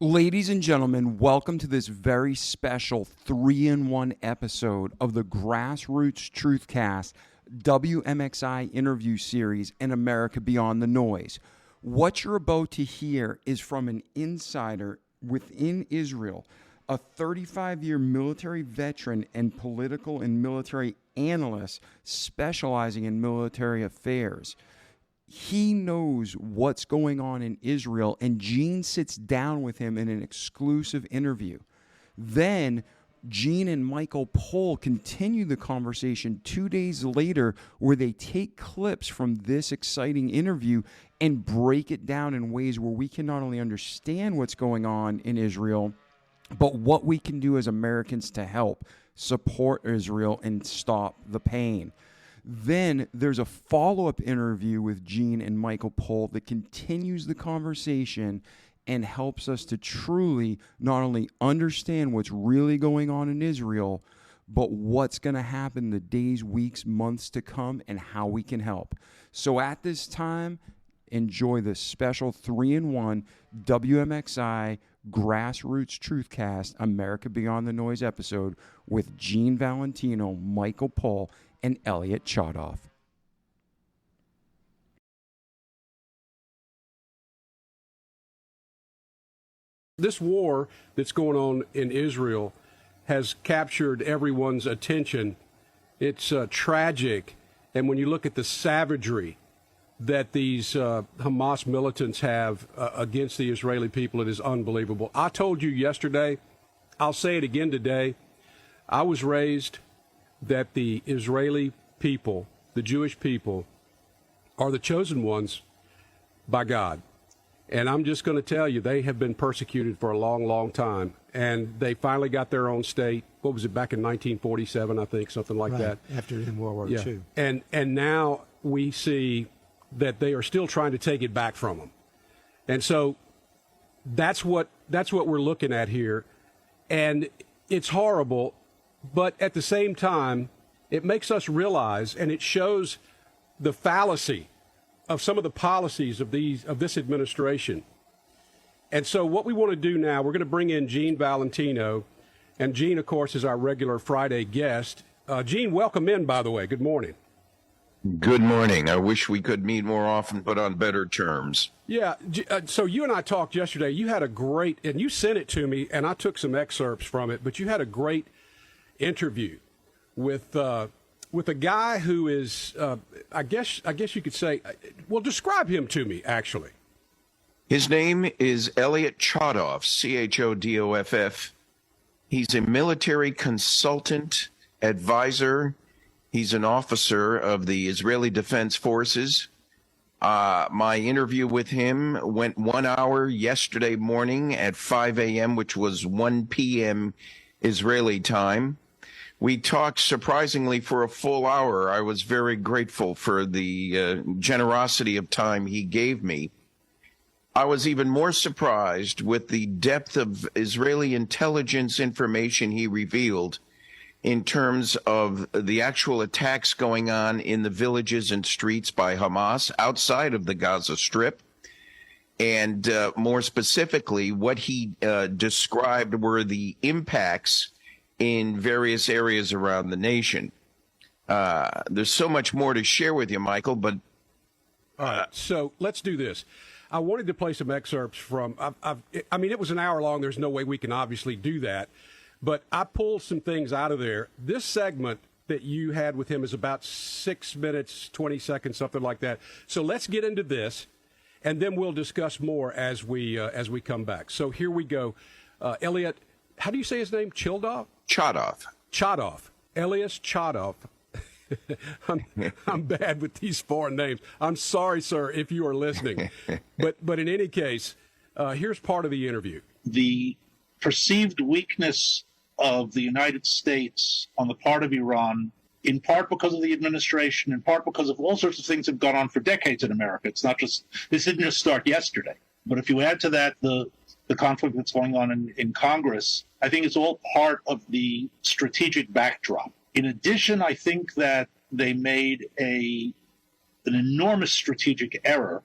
Ladies and gentlemen, welcome to this very special 3-in-1 episode of the Grassroots Truthcast WMXI interview series and America Beyond the Noise. What you're about to hear is from an insider within Israel, a 35-year military veteran and political and military analyst specializing in military affairs. He knows what's going on in Israel, and Gene sits down with him in an exclusive interview. Then Gene and Michael Pohl continue the conversation 2 days later, where they take clips from this exciting interview and break it down in ways where we can not only understand what's going on in Israel, but what we can do as Americans to help support Israel and stop the pain. Then there's a follow-up interview with Gene and Michael Pohl that continues the conversation and helps us to truly not only understand what's really going on in Israel, but what's going to happen the days, weeks, months to come and how we can help. So at this time, enjoy the special 3-in-1 WMXI Grassroots Truthcast America Beyond the Noise episode with Gene Valentino, Michael Pohl, and Elliot Chodoff. This war that's going on in Israel has captured everyone's attention. It's tragic. And when you look at the savagery that these Hamas militants have against the Israeli people, it is unbelievable. I told you yesterday, I'll say it again today, I was raised that the Israeli people, the Jewish people, are the chosen ones by God. And I'm just going to tell you, they have been persecuted for a long, long time. And they finally got their own state. What was it, back in 1947, I think, something like that. After in World War II. And now we see that they are still trying to take it back from them. And so that's what we're looking at here. And it's horrible. But at the same time, it makes us realize, and it shows the fallacy of some of the policies of this administration. And so what we want to do now, we're going to bring in Gene Valentino. And Gene, of course, is our regular Friday guest. Gene, welcome in, by the way. Good morning. Good morning. I wish we could meet more often, but on better terms. Yeah. So you and I talked yesterday. You had a great, and you sent it to me, and I took some excerpts from it, but you had a great interview with a guy who is, I guess you could say, well, describe him to me, actually. His name is Elliot Chodoff, Chodoff. He's a military consultant, advisor. He's an officer of the Israeli Defense Forces. My interview with him went 1 hour yesterday morning at 5 a.m., which was 1 p.m. Israeli time. We talked surprisingly for a full hour. I was very grateful for the generosity of time he gave me. I was even more surprised with the depth of Israeli intelligence information he revealed in terms of the actual attacks going on in the villages and streets by Hamas outside of the Gaza Strip. And more specifically, what he described were the impacts in various areas around the nation. There's so much more to share with you, Michael, but... All right, so let's do this. I wanted to play some excerpts from... I mean, it was an hour long. There's no way we can obviously do that. But I pulled some things out of there. This segment that you had with him is about 6 minutes, 20 seconds, something like that. So let's get into this, and then we'll discuss more as we come back. So here we go. Elliot, how do you say his name? Chodoff? Chodoff. Elias Chodoff. I'm bad with these foreign names. I'm sorry, sir, if you are listening. But in any case, here's part of the interview. The perceived weakness of the United States on the part of Iran, in part because of the administration, in part because of all sorts of things that have gone on for decades in America. It's not just, this didn't just start yesterday. But if you add to that the conflict that's going on in Congress, I think it's all part of the strategic backdrop. In addition, I think that they made an enormous strategic error,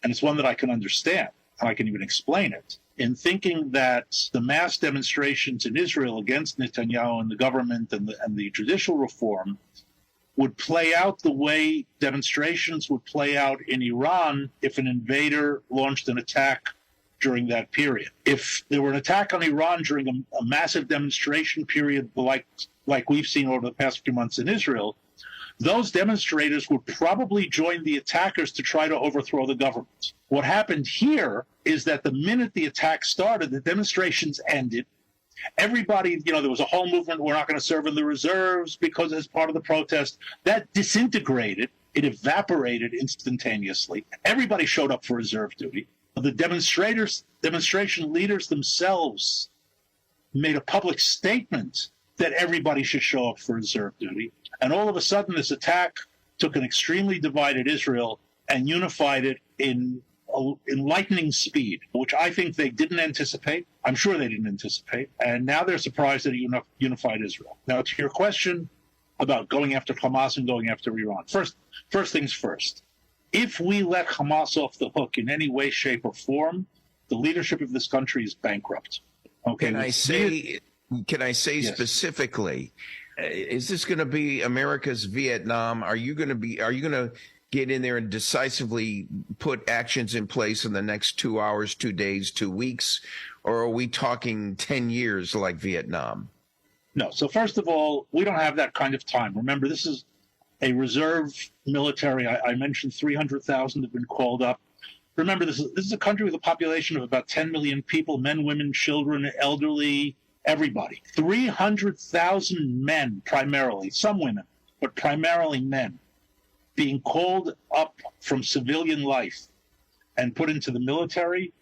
and it's one that I can understand, and I can even explain it, in thinking that the mass demonstrations in Israel against Netanyahu and the government and the judicial reform would play out the way demonstrations would play out in Iran if an invader launched an attack during that period. If there were an attack on Iran during a massive demonstration period like we've seen over the past few months in Israel, those demonstrators would probably join the attackers to try to overthrow the government. What happened here is that the minute the attack started, the demonstrations ended. Everybody, there was a whole movement, we're not going to serve in the reserves because as part of the protest. That disintegrated. It evaporated instantaneously. Everybody showed up for reserve duty. The demonstration leaders themselves made a public statement that everybody should show up for reserve duty. And all of a sudden, this attack took an extremely divided Israel and unified it in lightning speed, which I think they didn't anticipate. I'm sure they didn't anticipate. And now they're surprised at a unified Israel. Now, to your question about going after Hamas and going after Iran. First things first. If we let Hamas off the hook in any way, shape, or form, the leadership of this country is bankrupt. Okay. Can I say specifically, is this going to be America's Vietnam? Are you going to get in there and decisively put actions in place in the next 2 hours, 2 days, 2 weeks? Or are we talking 10 years like Vietnam? No. So first of all, we don't have that kind of time. Remember, this is a reserve military. I mentioned 300,000 have been called up. Remember, this is a country with a population of about 10 million people, men, women, children, elderly, everybody. 300,000 men, primarily, some women, but primarily men, being called up from civilian life and put into the military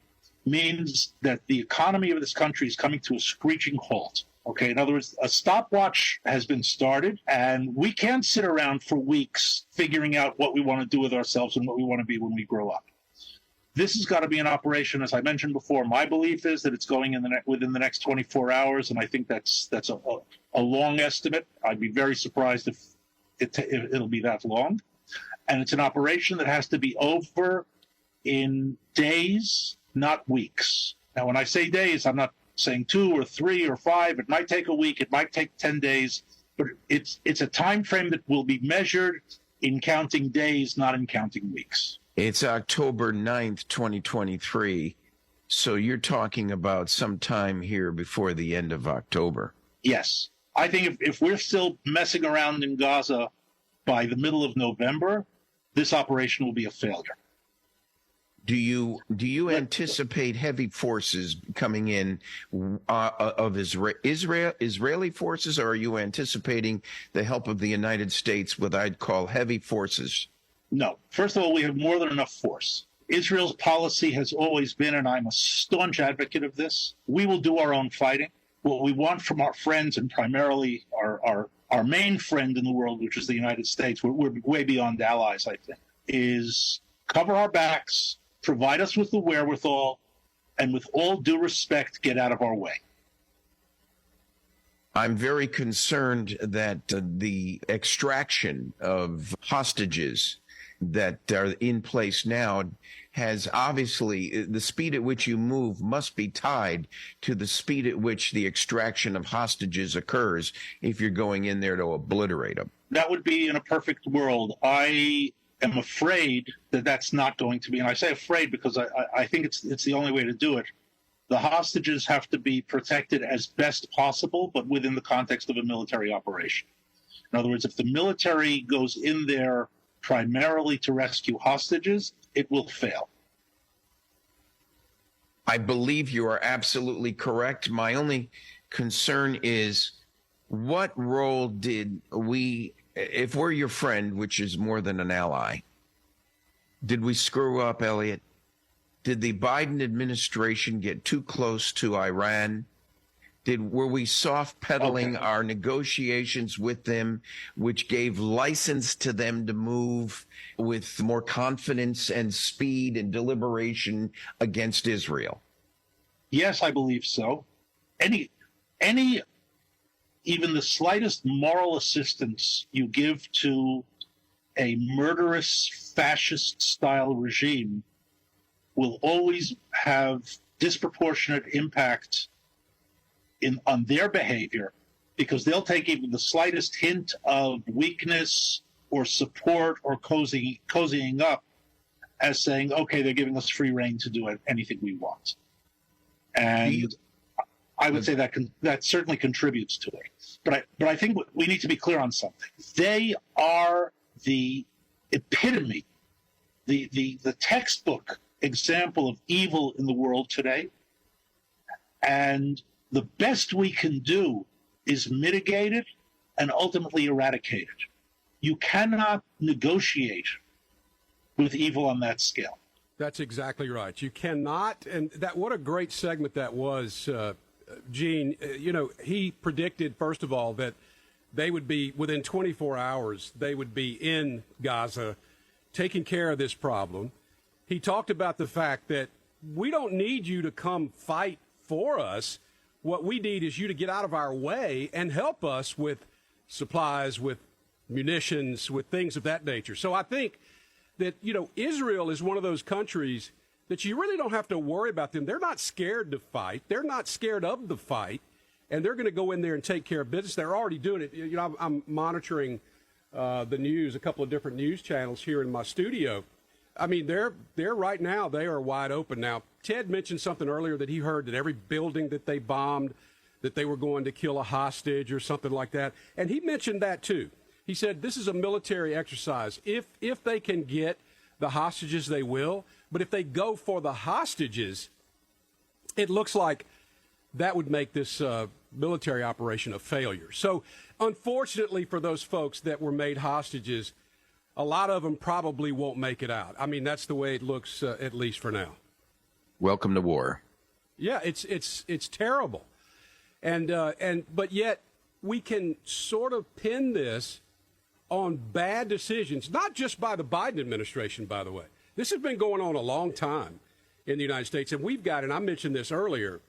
means that the economy of this country is coming to a screeching halt. Okay, in other words, a stopwatch has been started, and we can't sit around for weeks figuring out what we want to do with ourselves and what we want to be when we grow up. This has got to be an operation, as I mentioned before. My belief is that it's going within the next 24 hours, and I think that's a long estimate. I'd be very surprised if it'll be that long. And it's an operation that has to be over in days, not weeks. Now, when I say days, I'm not saying 2 or 3 or 5. It might take a week. It might take 10 days. But it's a time frame that will be measured in counting days, not in counting weeks. It's October 9th, 2023. So you're talking about some time here before the end of October. Yes. I think if we're still messing around in Gaza by the middle of November, this operation will be a failure. Do you anticipate heavy forces coming in of Israeli forces, or are you anticipating the help of the United States with I'd call heavy forces? No. First of all, we have more than enough force. Israel's policy has always been, and I'm a staunch advocate of this, we will do our own fighting. What we want from our friends, and primarily our main friend in the world, which is the United States, we're way beyond allies, I think, is cover our backs, provide us with the wherewithal, and with all due respect, get out of our way. I'm very concerned that the extraction of hostages that are in place now has obviously, the speed at which you move must be tied to the speed at which the extraction of hostages occurs if you're going in there to obliterate them. That would be in a perfect world. I am afraid that that's not going to be, and I say afraid because I think it's the only way to do it. The hostages have to be protected as best possible, but within the context of a military operation. In other words, if the military goes in there primarily to rescue hostages, it will fail. I believe you are absolutely correct. My only concern is, what role did we, if we're your friend, which is more than an ally, did we screw up, Elliot? Did the Biden administration get too close to Iran? Were we soft pedaling our negotiations with them, which gave license to them to move with more confidence and speed and deliberation against Israel? Yes, I believe so. Any even the slightest moral assistance you give to a murderous fascist style regime will always have disproportionate impact on their behavior, because they'll take even the slightest hint of weakness or support or cozying up as saying, okay, they're giving us free rein to do anything we want. And I would say that certainly contributes to it. But I think we need to be clear on something. They are the epitome, the textbook example of evil in the world today. And the best we can do is mitigate it and ultimately eradicate it. You cannot negotiate with evil on that scale. That's exactly right. You cannot. And what a great segment that was, Gene. He predicted, first of all, that they would be, within 24 hours, they would be in Gaza taking care of this problem. He talked about the fact that we don't need you to come fight for us. What we need is you to get out of our way and help us with supplies, with munitions, with things of that nature. So I think that, Israel is one of those countries that you really don't have to worry about them. They're not scared to fight. They're not scared of the fight. And they're going to go in there and take care of business. They're already doing it. I'm monitoring the news, a couple of different news channels here in my studio. I mean, they're right now, they are wide open. Now, Ted mentioned something earlier that he heard that every building that they bombed, that they were going to kill a hostage or something like that. And he mentioned that too. He said this is a military exercise. If they can get the hostages, they will. But if they go for the hostages, it looks like that would make this military operation a failure. So, unfortunately for those folks that were made hostages, a lot of them probably won't make it out. I mean, that's the way it looks, at least for now. Welcome to war. Yeah, it's terrible, but yet we can sort of pin this on bad decisions, not just by the Biden administration, by the way. This has been going on a long time in the United States, and we've got, and I mentioned this earlier,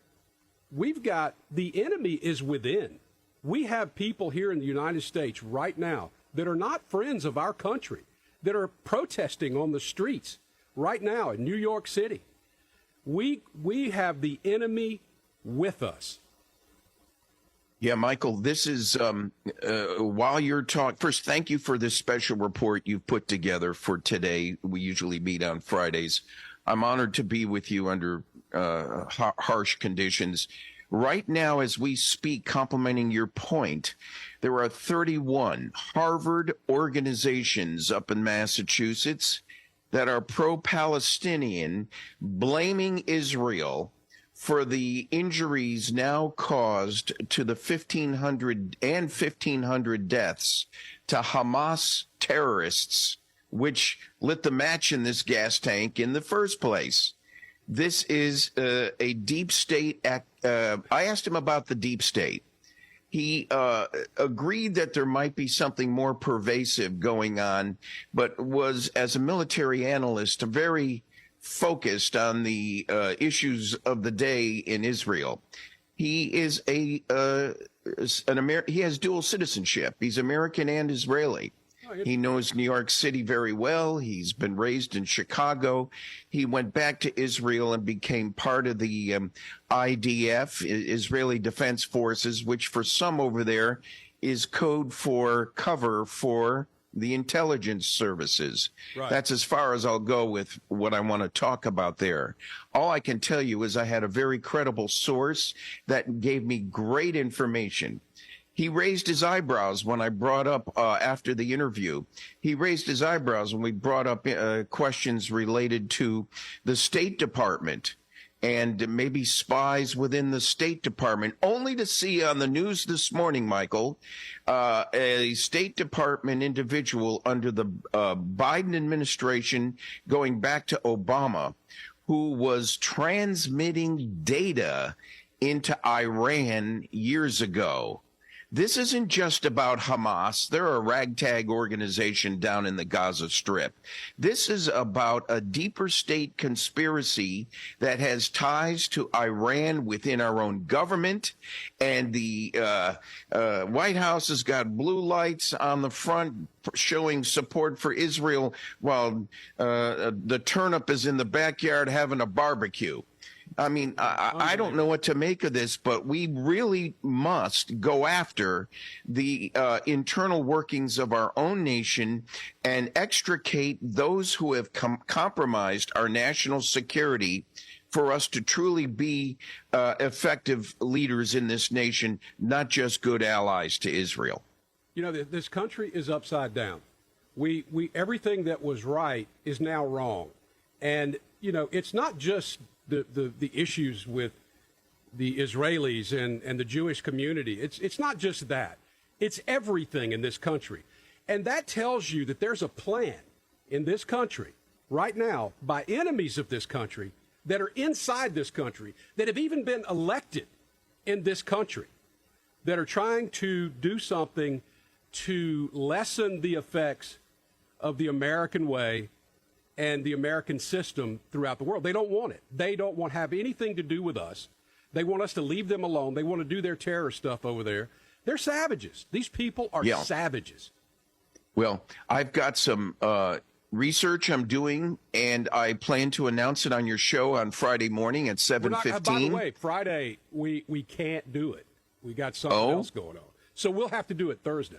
we've got the enemy is within. We have people here in the United States right now that are not friends of our country, that are protesting on the streets right now in New York City. We have the enemy with us. Yeah, Michael, this is, while you're talking, first, thank you for this special report you've put together for today. We usually meet on Fridays. I'm honored to be with you under harsh conditions. Right now, as we speak, complementing your point, there are 31 Harvard organizations up in Massachusetts that are pro-Palestinian, blaming Israel for the injuries now caused to the 1,500 deaths to Hamas terrorists, which lit the match in this gas tank in the first place. This is a deep state act. I asked him about the deep state. He agreed that there might be something more pervasive going on, but was, as a military analyst, very focused on the issues of the day in Israel. He is he has dual citizenship. He's American and Israeli. He knows New York City very well. He's been raised in Chicago. He went back to Israel and became part of the IDF, Israeli Defense Forces, which for some over there is code for cover for the intelligence services. Right. That's as far as I'll go with what I want to talk about there. All I can tell you is I had a very credible source that gave me great information. He raised his eyebrows when I brought up, after the interview, he raised his eyebrows when we brought up questions related to the State Department and maybe spies within the State Department, only to see on the news this morning, Michael, a State Department individual under the Biden administration going back to Obama, who was transmitting data into Iran years ago. This isn't just about Hamas. They're a ragtag organization down in the Gaza Strip. This is about a deeper state conspiracy that has ties to Iran within our own government. And the White House has got blue lights on the front showing support for Israel while the turnip is in the backyard having a barbecue. I mean, I don't know what to make of this, but we really must go after the internal workings of our own nation and extricate those who have compromised our national security for us to truly be effective leaders in this nation, not just good allies to Israel. You know, this country is upside down. We everything that was right is now wrong. And, you know, it's not just the issues with the Israelis and the Jewish community. It's not just that. It's everything in this country. And that tells you that there's a plan in this country right now by enemies of this country that are inside this country, that have even been elected in this country, that are trying to do something to lessen the effects of the American way and the American system throughout the world. They don't want it. They don't want to have anything to do with us. They want us to leave them alone. They want to do their terror stuff over there. They're savages. These people are savages. Well, I've got some research I'm doing, and I plan to announce it on your show on Friday morning at 7:15. By the way, Friday, we can't do it. We got something else going on. So we'll have to do it Thursday.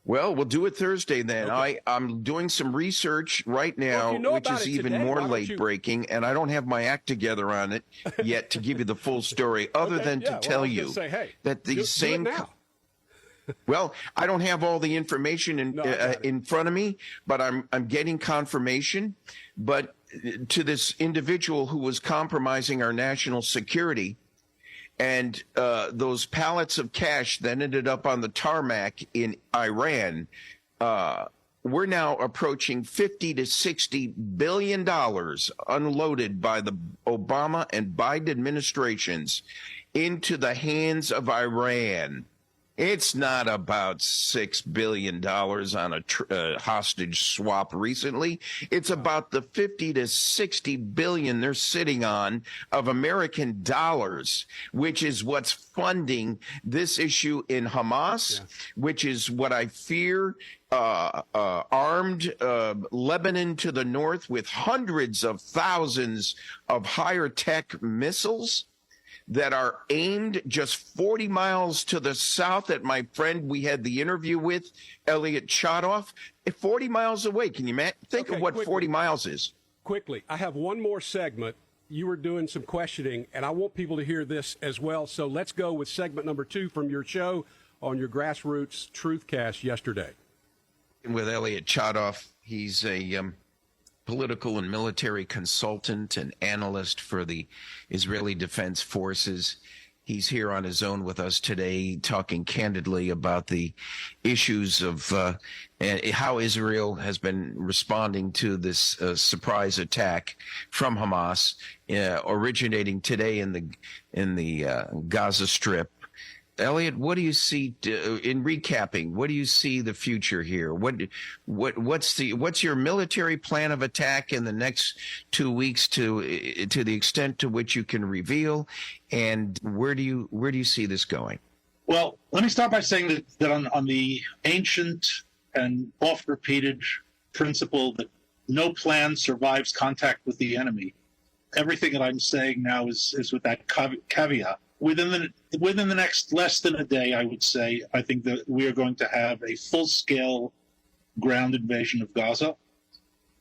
Well, we'll do it Thursday then. Okay. I'm doing some research right now, which is even more late breaking, and I don't have my act together on it yet to give you the full story, other than to tell you that these same. Well, I don't have all the information in front of me, but I'm getting confirmation. But to this individual who was compromising our national security, and those pallets of cash that ended up on the tarmac in Iran, we're now approaching $50 to $60 billion unloaded by the Obama and Biden administrations into the hands of Iran. It's not about $6 billion on a hostage swap recently. It's about the 50 to 60 billion they're sitting on of American dollars, which is what's funding this issue in Hamas, which is what I fear armed Lebanon to the north with hundreds of thousands of higher tech missiles that are aimed just 40 miles to the south at my friend we had the interview with, Elliot Chodoff, 40 miles away. Can you think of what 40 miles is? Quickly, I have one more segment. You were doing some questioning, and I want people to hear this as well. So let's go with segment number 2 from your show on your Grassroots Truthcast yesterday. With Elliot Chodoff, he's a political and military consultant and analyst for the Israeli Defense Forces. He's here on his own with us today, talking candidly about the issues of how Israel has been responding to this surprise attack from Hamas, originating today in the Gaza Strip. Elliot, what do you see in recapping? What do you see the future here? What's your military plan of attack in the next 2 weeks to the extent to which you can reveal, and where do you see this going? Well, let me start by saying that on the ancient and oft-repeated principle that no plan survives contact with the enemy, everything that I'm saying now is with that caveat. Within the next less than a day, I would say, I think that we are going to have a full-scale ground invasion of Gaza.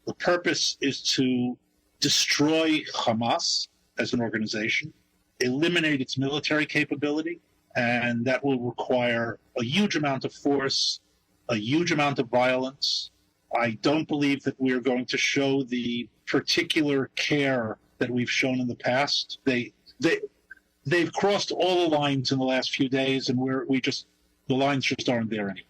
The purpose is to destroy Hamas as an organization, eliminate its military capability, and that will require a huge amount of force, a huge amount of violence. I don't believe that we are going to show the particular care that we've shown in the past. They've crossed all the lines in the last few days, and the lines just aren't there anymore.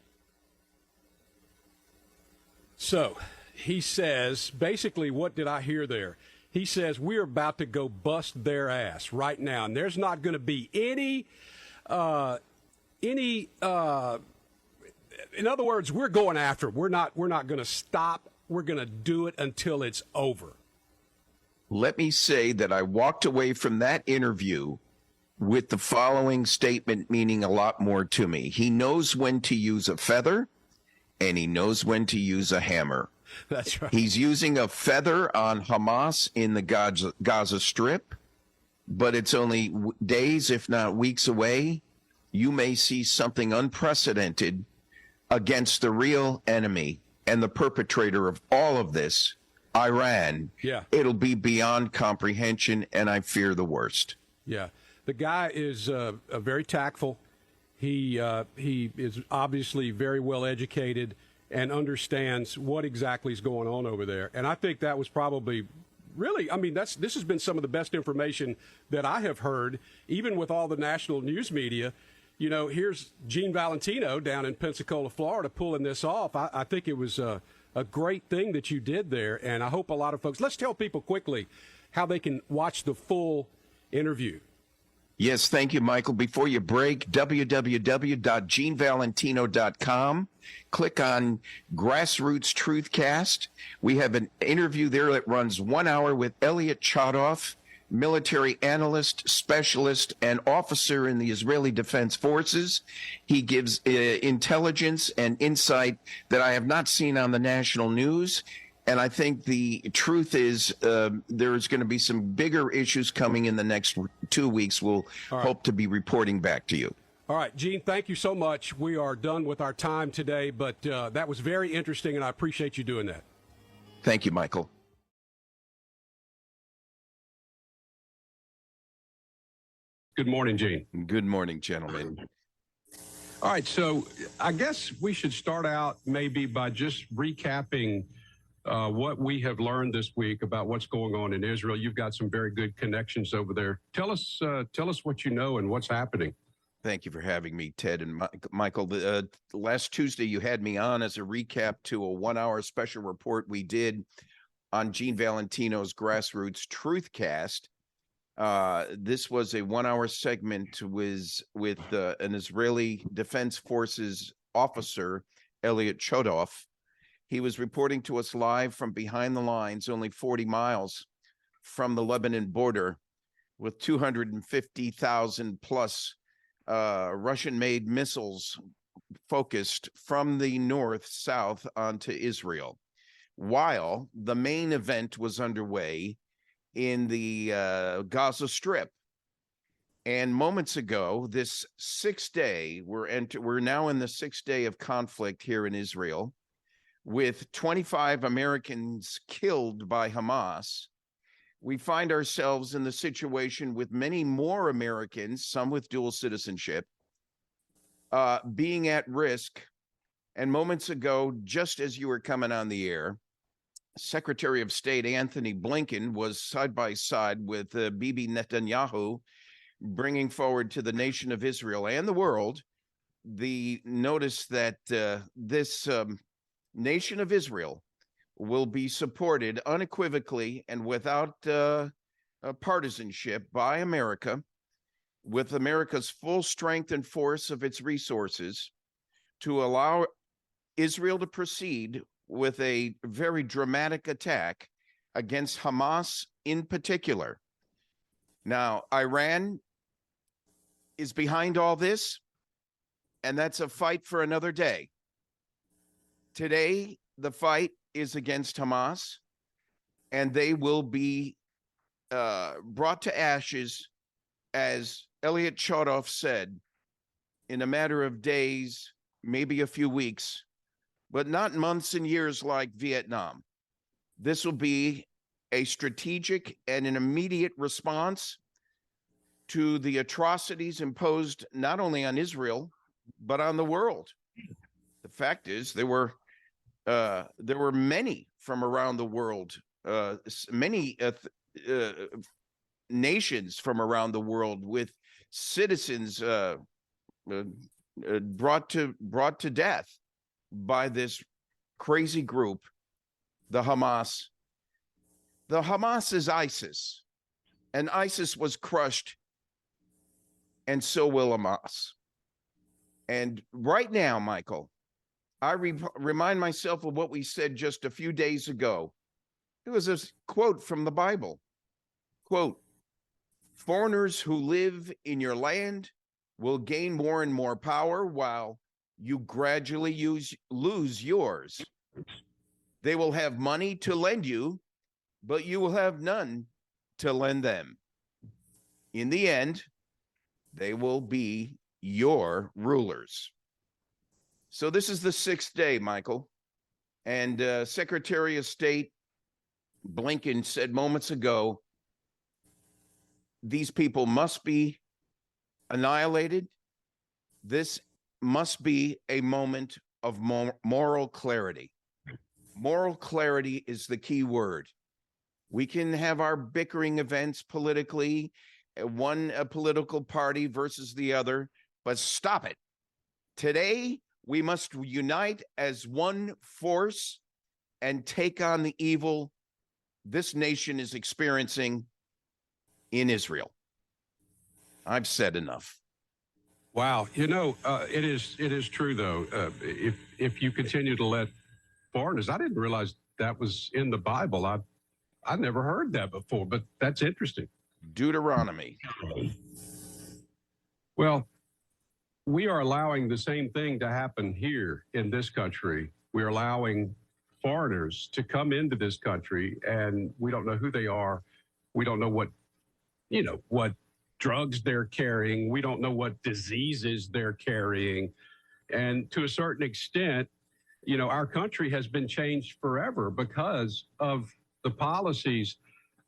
So he says, basically, what did I hear there? He says, we're about to go bust their ass right now, and there's not going to be any, in other words, we're going after them. We're not going to stop. We're going to do it until it's over. Let me say that I walked away from that interview with the following statement meaning a lot more to me. He knows when to use a feather, and he knows when to use a hammer. That's right. He's using a feather on Hamas in the Gaza Strip. but it's only days, if not weeks away. You may see something unprecedented against the real enemy and the perpetrator of all of this, Iran. Yeah. It'll be beyond comprehension, and I fear the worst. Yeah. The guy is very tactful. He is obviously very well educated and understands what exactly is going on over there. And I think that was probably really, I mean, this has been some of the best information that I have heard, even with all the national news media. You know, here's Gene Valentino down in Pensacola, Florida, pulling this off. I think it was a great thing that you did there, and I hope a lot of folks. Let's tell people quickly how they can watch the full interview. Yes, thank you, Michael. Before you break, www.genevalentino.com. Click on Grassroots Truthcast. We have an interview there that runs 1 hour with Elliot Chodoff, military analyst, specialist, and officer in the Israeli Defense Forces. He gives intelligence and insight that I have not seen on the national news. And I think the truth is there's going to be some bigger issues coming in the next 2 weeks. We'll hope to be reporting back to you. All right, Gene, thank you so much. We are done with our time today, but that was very interesting, and I appreciate you doing that. Thank you, Michael. Good morning, Gene. Good morning, gentlemen. All right, so I guess we should start out maybe by just recapping what we have learned this week about what's going on in Israel. You've got some very good connections over there. Tell us what you know and what's happening. Thank you for having me, Ted and Michael. Last Tuesday, you had me on as a recap to a 1 hour special report we did on Gene Valentino's Grassroots Truthcast. This was a 1 hour segment with an Israeli Defense Forces officer, Elliot Chodoff. He was reporting to us live from behind the lines, only 40 miles from the Lebanon border, with 250,000 plus Russian-made missiles focused from the north south onto Israel, while the main event was underway in the Gaza Strip. And moments ago, this sixth day, we're now in the sixth day of conflict here in Israel, with 25 Americans killed by Hamas. We find ourselves in the situation with many more Americans, some with dual citizenship, being at risk. And moments ago, just as you were coming on the air, Secretary of State Anthony Blinken was side by side with Bibi Netanyahu, bringing forward to the nation of Israel and the world the notice that this nation of Israel will be supported unequivocally and without partisanship by America, with America's full strength and force of its resources, to allow Israel to proceed with a very dramatic attack against Hamas in particular. Now, Iran is behind all this, and that's a fight for another day. Today, the fight is against Hamas, and they will be brought to ashes, as Elliot Chodoff said, in a matter of days, maybe a few weeks, but not months and years like Vietnam. This will be a strategic and an immediate response to the atrocities imposed not only on Israel, but on the world. The fact is, there were many from around the world, many nations from around the world with citizens brought to death by this crazy group, the Hamas. The Hamas is ISIS, and ISIS was crushed, and so will Hamas. And right now, Michael, I remind myself of what we said just a few days ago. It was a quote from the Bible. Quote, "Foreigners who live in your land will gain more and more power while you gradually lose yours. They will have money to lend you, but you will have none to lend them." In the end, they will be your rulers. So this is the 6th day, Michael. And Secretary of State Blinken said moments ago, these people must be annihilated. This must be a moment of moral clarity. Moral clarity is the key word. We can have our bickering events politically, one political party versus the other, but stop it. Today, we must unite as one force and take on the evil this nation is experiencing in Israel. I've said enough. Wow, it is true though. If you continue to let foreigners, I didn't realize that was in the Bible. I never heard that before, but that's interesting. Deuteronomy. Well, we are allowing the same thing to happen here in this country. We're allowing foreigners to come into this country, and we don't know who they are. We don't know what drugs they're carrying. We don't know what diseases they're carrying. And to a certain extent, our country has been changed forever because of the policies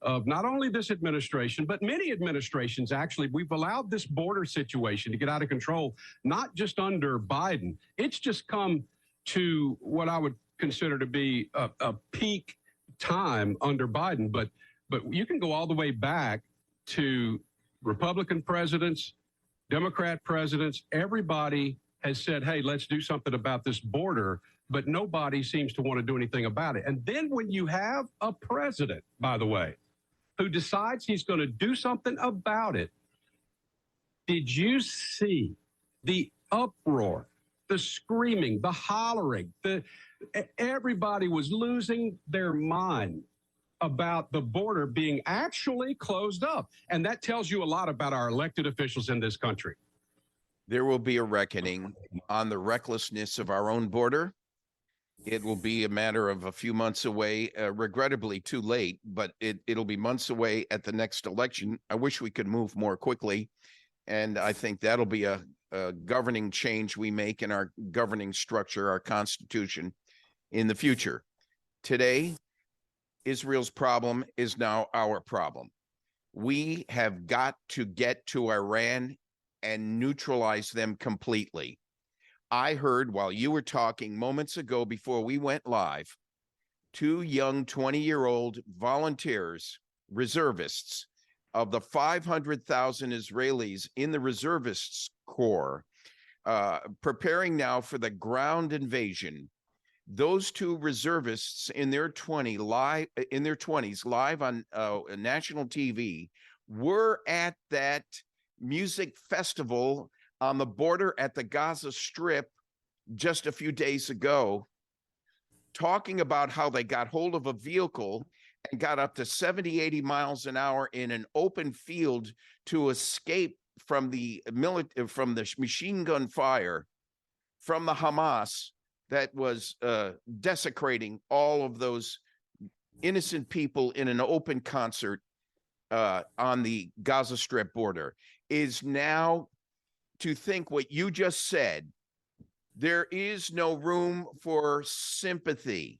of not only this administration, but many administrations. Actually, we've allowed this border situation to get out of control, not just under Biden. It's just come to what I would consider to be a peak time under Biden. But you can go all the way back to Republican presidents, Democrat presidents. Everybody has said, hey, let's do something about this border, but nobody seems to want to do anything about it. And then when you have a president, by the way, who decides he's going to do something about it, did you see the uproar, the screaming, the hollering? Everybody was losing their mind about the border being actually closed up. And that tells you a lot about our elected officials in this country. There will be a reckoning on the recklessness of our own border. It will be a matter of a few months away, regrettably too late, but it'll be months away at the next election. I wish we could move more quickly. And I think that'll be a governing change we make in our governing structure, our Constitution in the future. Today, Israel's problem is now our problem. We have got to get to Iran and neutralize them completely. I heard while you were talking moments ago before we went live, 2 young 20-year-old volunteers, reservists, of the 500,000 Israelis in the reservists corps, preparing now for the ground invasion. Those 2 reservists in their 20s live on national TV were at that music festival on the border at the Gaza Strip just a few days ago, talking about how they got hold of a vehicle and got up to 70, 80 miles an hour in an open field to escape from the machine gun fire from the Hamas that was desecrating all of those innocent people in an open concert on the Gaza Strip border. Is now to think what you just said. There is no room for sympathy.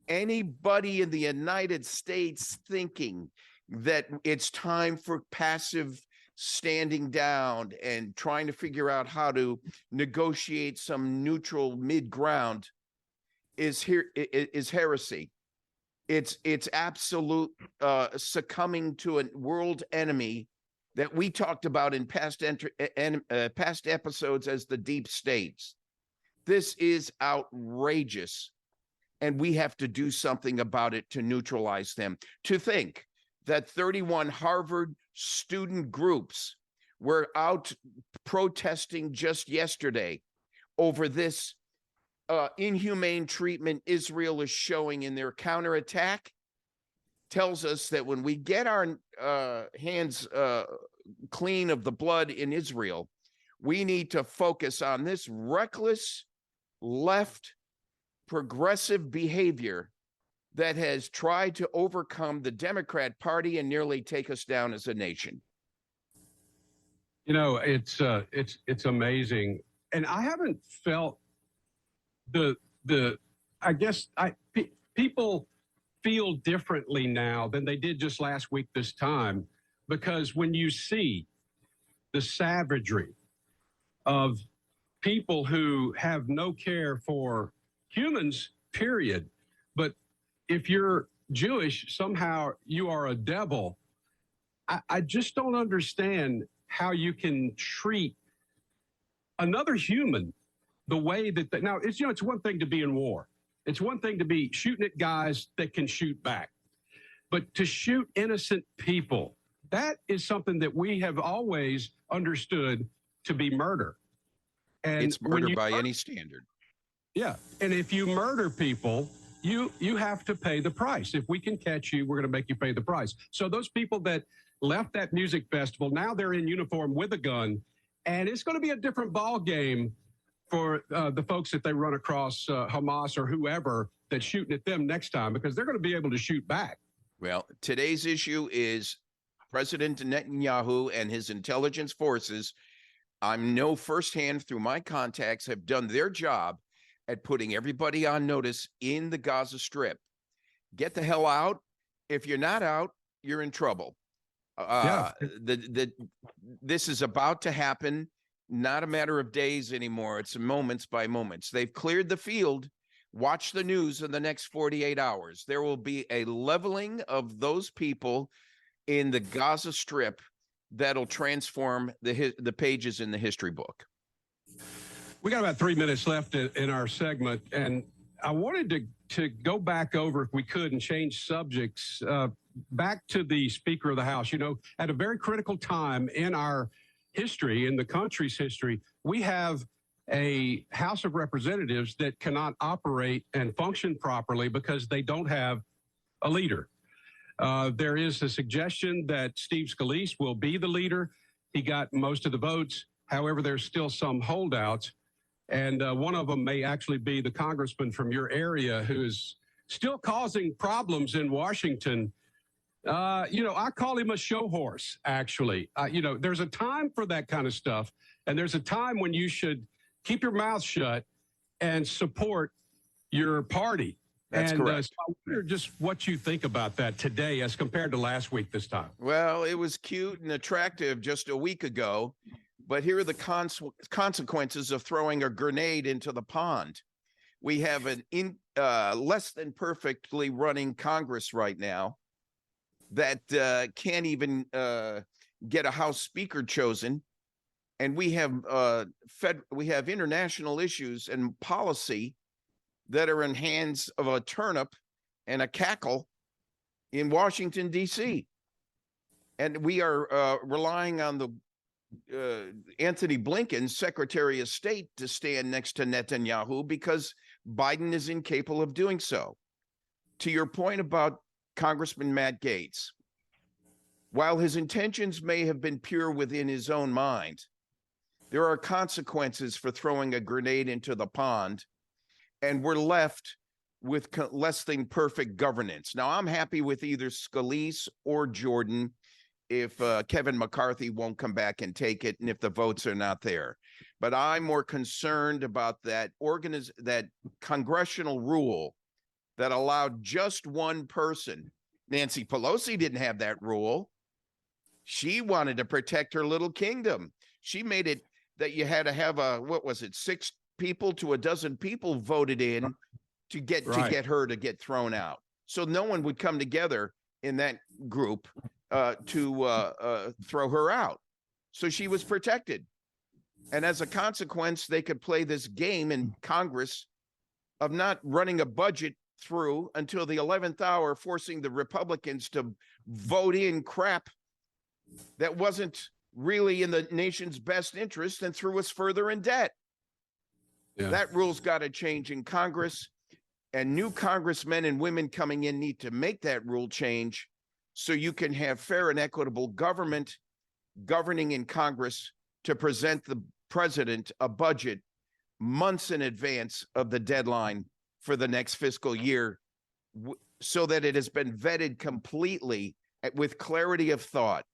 Anybody in the United States thinking that it's time for passive standing down and trying to figure out how to negotiate some neutral mid-ground is heresy. It's absolute succumbing to a world enemy that we talked about in past episodes as the deep states. This is outrageous, and we have to do something about it to neutralize them. To think that 31 Harvard student groups were out protesting just yesterday over this inhumane treatment Israel is showing in their counterattack tells us that when we get our hands clean of the blood in Israel, we need to focus on this reckless left progressive behavior that has tried to overcome the Democrat Party and nearly take us down as a nation. You know, it's amazing, and I haven't felt the I guess people feel differently now than they did just last week this time, because when you see the savagery of people who have no care for humans, period. But if you're Jewish, somehow you are a devil. I just don't understand how you can treat another human the way that now it's, you know, it's one thing to be in war. It's one thing to be shooting at guys that can shoot back. But to shoot innocent people, that is something that we have always understood to be murder. And it's murder by any standard. Yeah. And if you murder people, you have to pay the price. If we can catch you, we're going to make you pay the price. So those people that left that music festival, now they're in uniform with a gun, and it's going to be a different ball game for the folks that they run across, Hamas or whoever, that's shooting at them next time, because they're going to be able to shoot back. Well, today's issue is President Netanyahu and his intelligence forces. I know firsthand through my contacts have done their job at putting everybody on notice in the Gaza Strip. Get the hell out. If you're not out, you're in trouble. This is about to happen, not a matter of days anymore. It's moments by moments. They've cleared the field. Watch the news in the next 48 hours. There will be a leveling of those people in the Gaza Strip that'll transform the pages in the history book. We got about 3 minutes left in our segment, and I wanted to go back over, if we could, and change subjects. Back to the Speaker of the House. You know, at a very critical time in our history, in the country's history, we have a House of Representatives that cannot operate and function properly because they don't have a leader. There is a suggestion that Steve Scalise will be the leader. He got most of the votes. However, there's still some holdouts. And one of them may actually be the congressman from your area who is still causing problems in Washington. You know, I call him a show horse, actually. You know, there's a time for that kind of stuff. And there's a time when you should keep your mouth shut and support your party. That's correct. So I wonder just what you think about that today as compared to last week this time. Well, it was cute and attractive just a week ago, but here are the consequences of throwing a grenade into the pond. We have an less than perfectly running Congress right now that can't even get a House Speaker chosen. And we have international issues and policy that are in hands of a turnip and a cackle in Washington, D.C. And we are relying on the Anthony Blinken, Secretary of State, to stand next to Netanyahu because Biden is incapable of doing so. To your point about Congressman Matt Gaetz, while his intentions may have been pure within his own mind, there are consequences for throwing a grenade into the pond, and we're left with less than perfect governance. Now, I'm happy with either Scalise or Jordan if Kevin McCarthy won't come back and take it, and if the votes are not there. But I'm more concerned about that congressional rule that allowed just one person. Nancy Pelosi didn't have that rule. She wanted to protect her little kingdom. She made it that you had to have 6 people to a dozen people voted in to get her to get thrown out. So no one would come together in that group to throw her out. So she was protected. And as a consequence, they could play this game in Congress of not running a budget through until the 11th hour, forcing the Republicans to vote in crap that wasn't really in the nation's best interest and threw us further in debt. Yeah. That rule's got to change in Congress, and new congressmen and women coming in need to make that rule change so you can have fair and equitable government governing in Congress to present the president a budget months in advance of the deadline for the next fiscal year, so that it has been vetted completely with clarity of thought.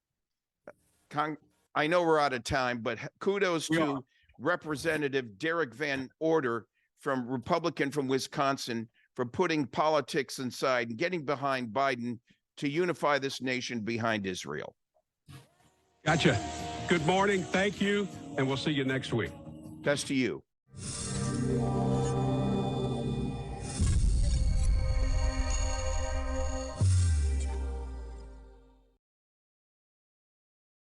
I know we're out of time, but kudos to Representative Derek Van Order Republican from Wisconsin, for putting politics aside and getting behind Biden to unify this nation behind Israel. Gotcha. Good morning. Thank you. And we'll see you next week. Best to you.